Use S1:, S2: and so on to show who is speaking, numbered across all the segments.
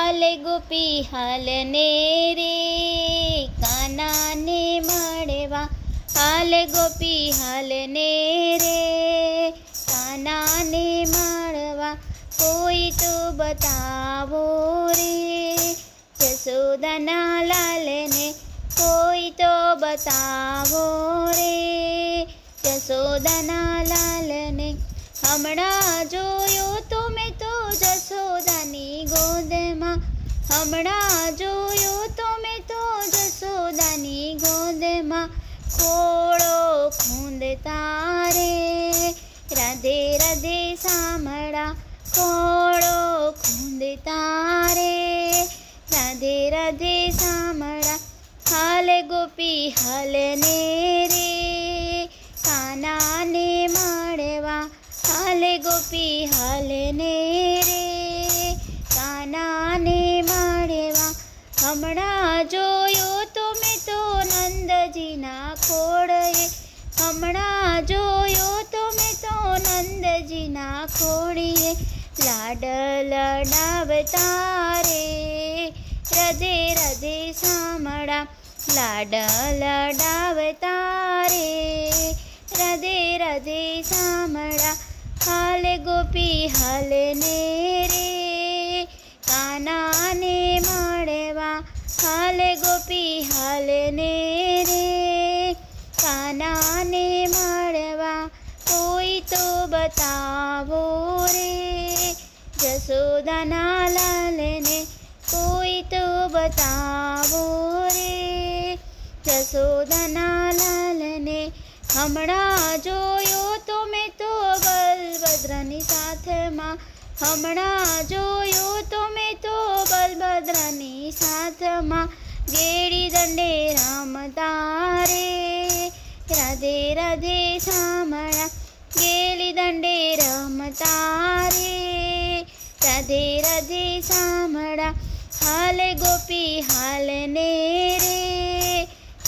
S1: હાલે ગોપી હાલને રે કાનાને મળવા, હાલે ગોપી હાલને રે કાનાને મળવા, કોઈ તો બતાવો રે જશોદાના લાલને, કોઈ તો બતાવો રે જશોદાના લાલને. હમણાં જોયો તો મેં તો જશોદાની ગોદમાં, હમણાં જોયો તો મેં તો જશોદાની ગોદમાં, ખોળો ખૂંદતા રે રાધે રાધે સાંભળા, ખોળો ખૂંદતા રે રાધે રાધે સાંભળા. હાલે ગોપી હાલને રે કાનાને મળવા, હાલે ગોપી હાલને રે કાનાને મળવા. હમણાં જોયો તો મેં તો નંદજીના ખોળે, હમણાં જોયો તો મેં તો નંદજીના ખોળીએ, લાડ લડાવતા રે રાધે રાધે સાંભળા, લાડ લડાવતા રે રાધે રાધે સાંભળા. હાલે ગોપી હાલને રે કાનાને મળવા, હાલે ગોપી હાલને રે કાનાને મળવા, કોઈ તો બતાવો રે જશોદાના લાલને, કોઈ તો બતાવો રે જશોદાના લાલને. હમણાં જોયો તો મેં તો બલભદ્રની સાથમાં, હમણાં જોયો તો મેં તો બલભદ્રની સાથમાં, ગેડી દંડે રમતા રે રાધે રાધે સાંભળા, ગેડી દંડે રમતા રે રાધે રાધે સાંભળા. હાલે ગોપી હાલને રે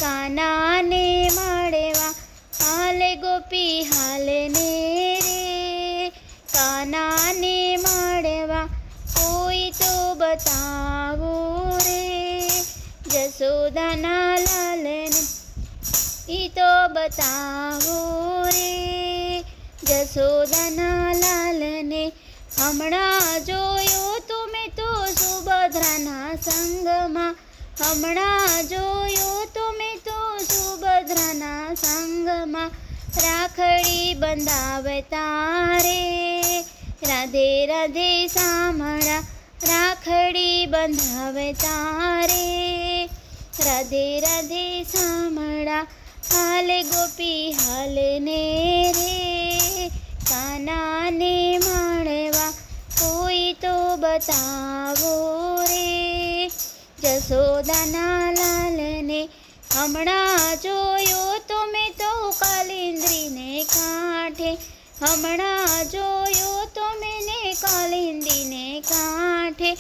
S1: કાનાને મળવા, હાલે ગોપી હાલને રે કાનાને મળવા, કોઈ તો બતાવો રે જશોદાના લાલને, ઈ તો બતાવો રે જશોદાના લાલને. હમણાં જોયો તો મેં તો સુભદ્રાના સંગમાં, હમણાં જોયો તો મેં તો સુભદ્રાના સંગમાં, રાખડી બંધાવતા રે રાધે રાધે સાંભળા, રાખડી બંધાવતા રે રાધે રાધે સાંભળા. હાલે ગોપી હાલને રે કાનાને મળવા, કોઈ તો બતાવો રે જશોદાના લાલને. હમણાં જોયો તો મેં તો કાલિંદ્રીને કાંઠે, હમણાં જોયો તો મેને કાલિંદીને કાંઠે,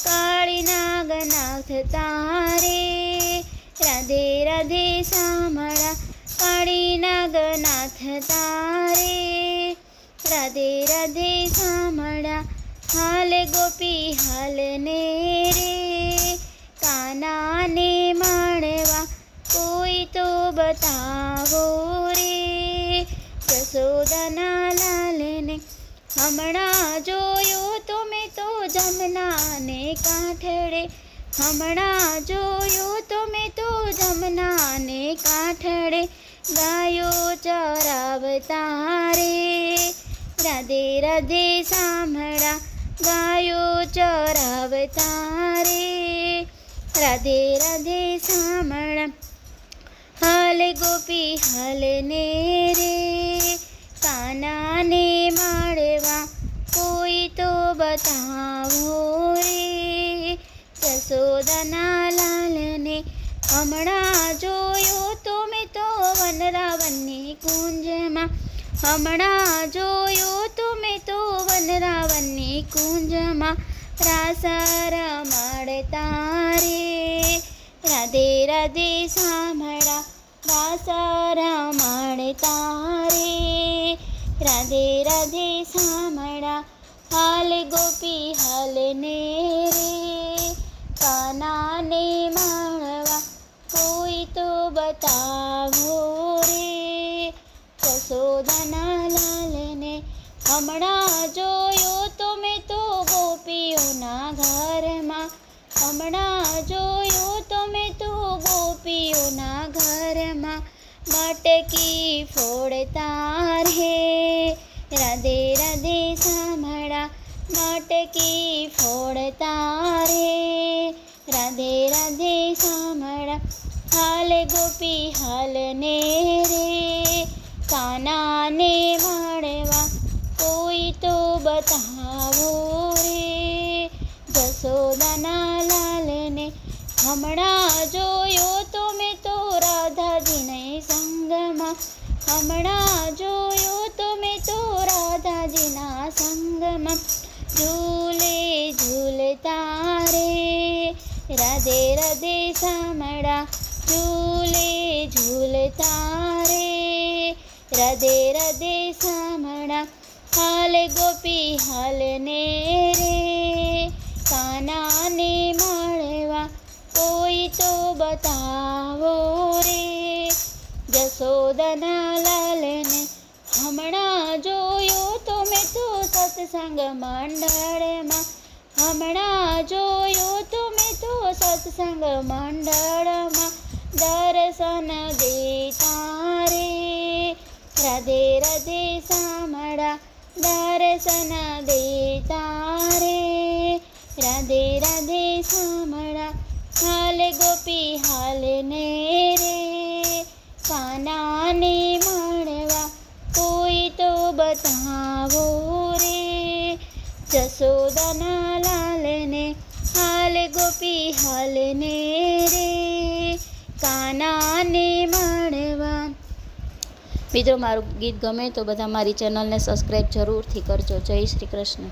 S1: કાળી નાગનાથ તારે રાધે રાધે સાંભળા, કાળી નાગનાથ તારે રાધે રાધે સાંભળા. હાલે ગોપી હાલને રે કાનાને મળવા, કોઈ તો બતાવો રે જશોદાના લાલને. હમણાં જોયો તો મેં તો જમનાને કાંઠડે, હમણાં જોયો તો મેં તો જમનાને કાંઠડે, ગાયો ચરાવતા રે રાધે રાધે સાંભળા, ગાયો ચરાવતા રે રાધે રાધે સાંભળા. હાલે ગોપી હાલને રે કાનાને મળવા, કોઈ તો બતાવો રે જશોદાના લાલને. હમણાં જોયો તો મેં તો વનરાવનની કુંજમાં, હમણાં જોયો તો મેં તો વનરાવનની કુંજમાં, રાસ રમાડતા રે રાધે રાધે સાંભળા, રાસ રમાડતા રે રાધે રાધે સાંભળા. હાલ ગોપી હાલને રે કાનાને માણવા કોઈ તો બતાવો રે. જશોદાના લાલને હમણાં જોયો તો મેં તો ગોપીઓના ઘરમાં. હમણાં જોયો તો મેં તો ગોપીઓના ઘરમાં. મટકી ફોડતા રે રાધે રાધે સાંભળા. મટકી ફોડતા રે રાધે રાધે સાંભળા. હાલ ગોપી હાલને રે કાનાને માણવા કોઈ તો બતાવો રે. જશોદાના લાલને હમણાં જોયો તો મેં તો રાધાજીને સંગમાં. હમણાં જોયો તો મેં તો રાધાજીના સંગમાં. ઝૂલે ઝૂલતા રે રાધે રાધે સાંભળા. ઝૂલે ઝૂલતા રે રાધે રાધે સાંભળા. હાલ ગોપી હાલને રે કાનાને માણવા કોઈ તો બતાવો રે. જશોદાના લાલને હમણાં જોયો તો મેં તો સત્સંગ મંડળમાં. હમણાં જોયો તો મેં તો સત્સંગ મંડળમાં. દર્શન દેતા રે રાધે રાધે સાંભળા. દર્શન દેતા રે રાધે રાધે સાંભળા. હાલ ગોપી હાલને રે કાનાને માણવા કોઈ તો બતાવો રે. જશોદાના લાલને હાલ ગોપી હાલને રે કાનાને માણવા. મિત્રો મારું ગીત ગમે તો બધા મારી ચેનલને સબસ્ક્રાઈબ જરૂરથી કરજો. જય શ્રી કૃષ્ણ.